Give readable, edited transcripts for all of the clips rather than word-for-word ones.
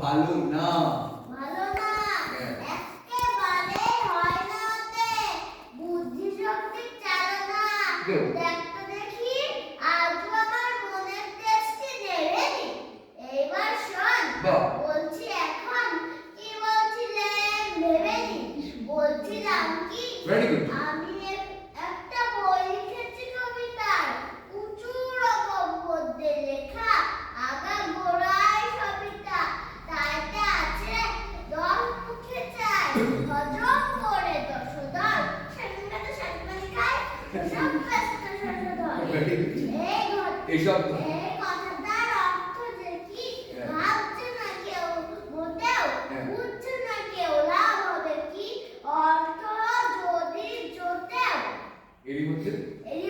ভালো না। ভালো না, একেবারে হয় না ওতে, বুদ্ধি শক্তি চালো না। দেখ তো দেখি, আজও আমার মনের তেজটি নেড়েনি। এইবার শোন, বলছি এখন, কি বলছিলেন ভেবে নি। বলছিলাম কি, আমি একটা বই লিখেছি কবিতার, উঁচু রকম পদ্যে লেখা, আগা গোড়ায় সবিতা, তাইতে আছে 10 মুখে চাই, হজম করে দশধর, সেখানে সাতমানি খায়, সব ব্যস্ত শশধর। এই কথাটার অর্থ যে কি, ভাবছে না কেউ মোটেও, বুঝছে না কেউ লাভ হবে কি, অর্থ যদি জোটেও। এরই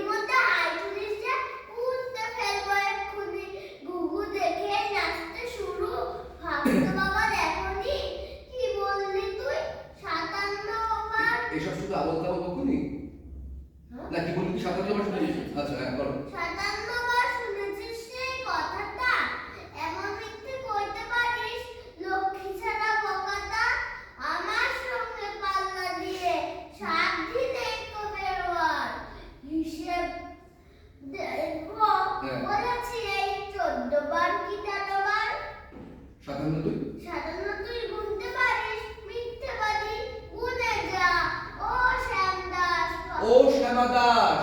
মধ্যে আইচুরিশটা উঠতে ফেলবো এক্ষুনি, গুগু দেখে নাচতে শুরু। ভাবতো বাবা দেখনি, কি বললি তুই 57 ওভার। এসব শুধু আবল তাবল বকুনি না, কি বললি? 57 বার শুনেছিস? আচ্ছা হ্যাঁ বলো। 57 বার শুনেছিস সেই কথাটা, এমন মিথ্যে কইতে পারিস, লক্ষ্মী ছাড়া বোকাটা। আমার সঙ্গে পাল্লা দিয়ে 7 দিনেই তো বেরোয়ার, হিসেব দেখবো বলেছি এই 14 বার কি 13 বার। 57 তুই গুনতে পারিস, মিথ্যেবাদী, গুনে যা। ও শ্যামদাস, ও শ্যামাদাস,